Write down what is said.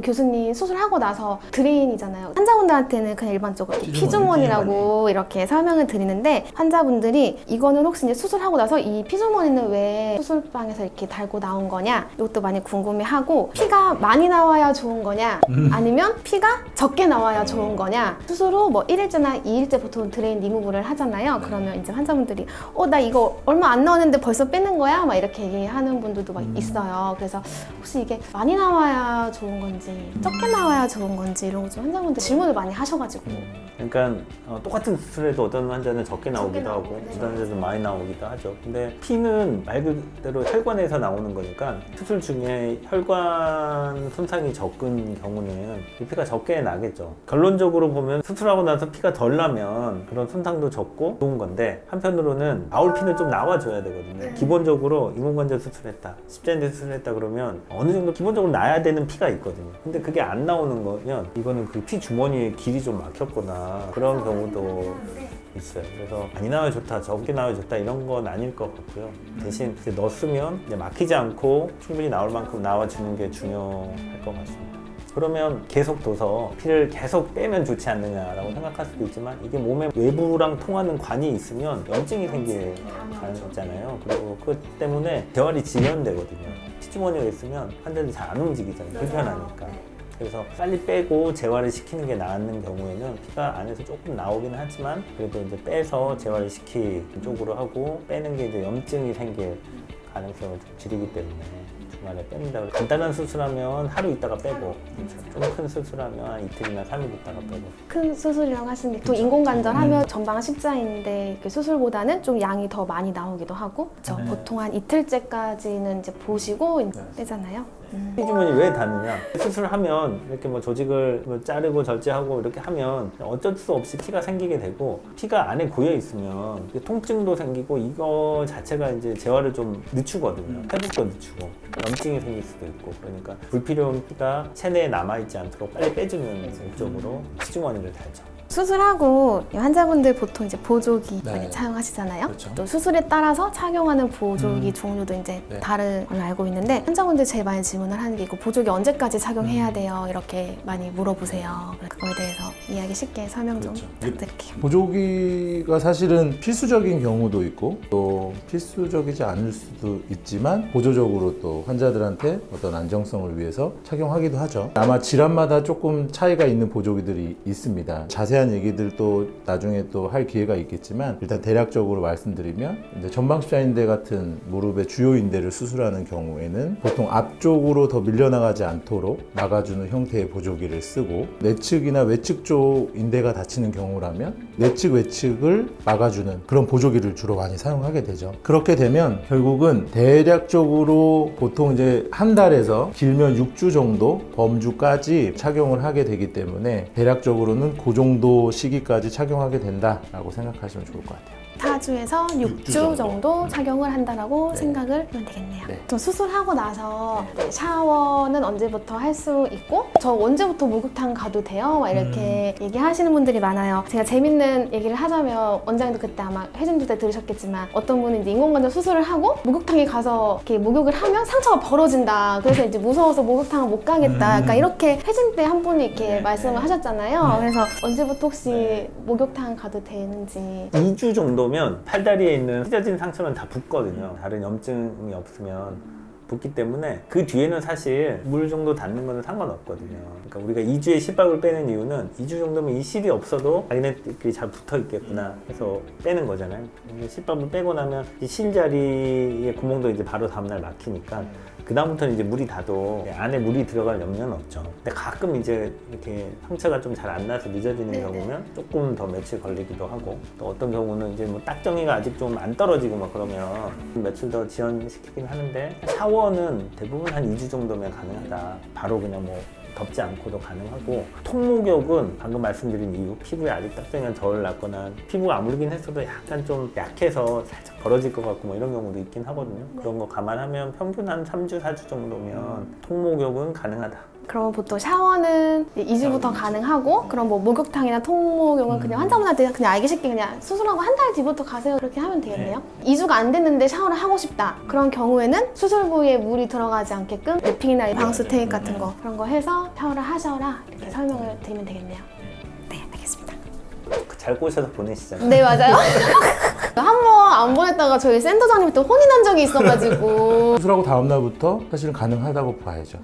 교수님 수술하고 나서 드레인이잖아요. 환자분들한테는 그냥 일반적으로 피주머니라고 이렇게 설명을 드리는데 환자분들이 이거는 혹시 이제 수술하고 나서 이 피주머니는 왜 수술방에서 이렇게 달고 나온 거냐 이것도 많이 궁금해하고 피가 많이 나와야 좋은 거냐 아니면 피가 적게 나와야 좋은 거냐 수술 후 뭐 1일째나 2일째 보통 드레인 리무브를 하잖아요. 그러면 이제 환자분들이 나 이거 얼마 안 나왔는데 벌써 빼는 거야? 막 이렇게 얘기하는 분들도 막 있어요. 그래서 혹시 이게 많이 나와야 좋은 건지 적게 나와야 좋은 건지 이런 거 좀 환자분들 질문을 많이 하셔가지고 그러니까 똑같은 수술에도 어떤 환자는 적게 나오기도 하고 어떤 환자는 많이 나오기도 하죠. 근데 피는 말 그대로 혈관에서 나오는 거니까 수술 중에 혈관 손상이 적은 경우는 이 피가 적게 나겠죠. 결론적으로 보면 수술하고 나서 피가 덜 나면 그런 손상도 적고 좋은 건데 한편으로는 나올 피는 좀 나와줘야 되거든요. 기본적으로 인공관절 수술했다, 십자인대 수술했다 그러면 어느 정도 기본적으로 나야 되는 피가 있거든요. 근데 그게 안 나오는 거면 이거는 그 피 주머니의 길이 좀 막혔거나 그런 경우도 있어요. 그래서 많이 나와야 좋다, 적게 나와야 좋다 이런 건 아닐 것 같고요. 대신 이제 넣었으면 이제 막히지 않고 충분히 나올 만큼 나와주는 게 중요할 것 같습니다. 그러면 계속 둬서 피를 계속 빼면 좋지 않느냐라고 생각할 수도 있지만 이게 몸의 외부랑 통하는 관이 있으면 염증이 생길 가능성이 있잖아요. 그리고 그것 때문에 재활이 지연되거든요. 피주머니가 있으면 환자들이 잘 안 움직이잖아요. 불편하니까. 그래서 빨리 빼고 재활을 시키는 게 나은 경우에는 피가 안에서 조금 나오긴 하지만 그래도 이제 빼서 재활을 시키는 쪽으로 하고 빼는 게 이제 염증이 생길 가능성을 좀 줄이기 때문에 주말에 뺀다. 간단한 수술하면 하루 있다가 빼고 좀 큰 수술하면 한 이틀이나 3일 있다가 빼고. 큰 수술이라고 하시는데 또 인공관절 하면 전방 십자인대 수술보다는 좀 양이 더 많이 나오기도 하고 보통 한 이틀째까지는 이제 보시고 빼잖아요. 피주머니 왜 닿느냐? 수술하면 이렇게 뭐 조직을 뭐 자르고 절제하고 이렇게 하면 어쩔 수 없이 피가 생기게 되고 피가 안에 고여 있으면 통증도 생기고 이거 자체가 이제 재활을 좀 늦추거든요. 회복도 늦추고 염증이 생길 수도 있고 그러니까 불필요한 피가 체내에 남아있지 않도록 빨리 빼주는 목적으로 피주머니를 달죠. 수술하고 환자분들 보통 이제 보조기 네. 많이 사용하시잖아요. 그렇죠. 또 수술에 따라서 착용하는 보조기 종류도 이제 네. 다른 걸로 알고 있는데 환자분들 제일 많이 질문을 하는 게 이거 보조기 언제까지 착용해야 돼요? 이렇게 많이 물어보세요. 그거에 대해서 이야기 쉽게 설명 좀 그렇죠. 부탁드릴게요. 보조기가 사실은 필수적인 경우도 있고 또 필수적이지 않을 수도 있지만 보조적으로 또 환자들한테 어떤 안정성을 위해서 착용하기도 하죠. 아마 질환마다 조금 차이가 있는 보조기들이 있습니다. 자세한 얘기들도 나중에 또 할 기회가 있겠지만 일단 대략적으로 말씀드리면 이제 전방십자인대 같은 무릎의 주요 인대를 수술하는 경우에는 보통 앞쪽으로 더 밀려나가지 않도록 막아주는 형태의 보조기를 쓰고 내측이나 외측 쪽 인대가 다치는 경우라면 내측 외측을 막아주는 그런 보조기를 주로 많이 사용하게 되죠. 그렇게 되면 결국은 대략적으로 보통 이제 한 달에서 길면 6주 정도 범주까지 착용을 하게 되기 때문에 대략적으로는 그 정도 시기까지 착용하게 된다라고 생각하시면 좋을 것 같아요. 타주에서 6주 정도 착용을 한다라고 네. 생각을 하면 되겠네요. 네. 또 수술하고 나서 샤워는 언제부터 할 수 있고 저 언제부터 목욕탕 가도 돼요? 막 이렇게 얘기하시는 분들이 많아요. 제가 재밌는 얘기를 하자면 원장님도 그때 아마 회진도 때 들으셨겠지만 어떤 분은 이제 인공관절 수술을 하고 목욕탕에 가서 이렇게 목욕을 하면 상처가 벌어진다. 그래서 이제 무서워서 목욕탕을 못 가겠다. 그러니까 이렇게 회진 때 한 분이 이렇게 말씀을 하셨잖아요. 그래서 언제부터 혹시 목욕탕 가도 되는지 2주 정도면 팔다리에 있는 찢어진 상처는 다 붓거든요. 다른 염증이 없으면 붓기 때문에 그 뒤에는 사실 물 정도 닿는 거는 상관없거든요. 그러니까 우리가 2주에 실밥을 빼는 이유는 2주 정도면 이 실이 없어도 자기네들끼리 잘 붙어 있겠구나 해서 빼는 거잖아요. 근데 실밥을 빼고 나면 이 실 자리에 구멍도 이제 바로 다음날 막히니까 그 다음부터는 이제 물이 닿아도 안에 물이 들어갈 염려는 없죠. 근데 가끔 이제 이렇게 상처가 좀 잘 안 나서 늦어지는 경우면 조금 더 며칠 걸리기도 하고 또 어떤 경우는 이제 뭐 딱정이가 아직 좀 안 떨어지고 막 그러면 며칠 더 지연시키긴 하는데 샤워는 대부분 한 2주 정도면 가능하다. 바로 그냥 뭐 덥지 않고도 가능하고 통목욕은 방금 말씀드린 이유 피부에 아직 딱정이가 덜 났거나 피부가 아물긴 했어도 약간 좀 약해서 살짝 벌어질 것 같고 뭐 이런 경우도 있긴 하거든요. 그런 거 감안하면 평균 한 3주, 4주 정도면 통목욕은 가능하다. 그럼 보통 샤워는 2주부터 가능하고 그럼 뭐 목욕탕이나 통목욕은 그냥 환자분한테 그냥 알기 쉽게 그냥 수술하고 한 달 뒤부터 가세요 그렇게 하면 되겠네요. 2주가 안 됐는데 샤워를 하고 싶다. 그런 경우에는 수술 부위에 물이 들어가지 않게끔 랩핑이나 이 방수 테이프 같은 거 그런 거 해서 샤워를 하셔라 이렇게 설명을 드리면 되겠네요. 네, 알겠습니다. 잘 꼬셔서 보내시잖아요. 네, 맞아요. 한 번 안 보냈다가 저희 센터장님이 또 혼이 난 적이 있어가지고 수술하고 다음 날부터 사실은 가능하다고 봐야죠.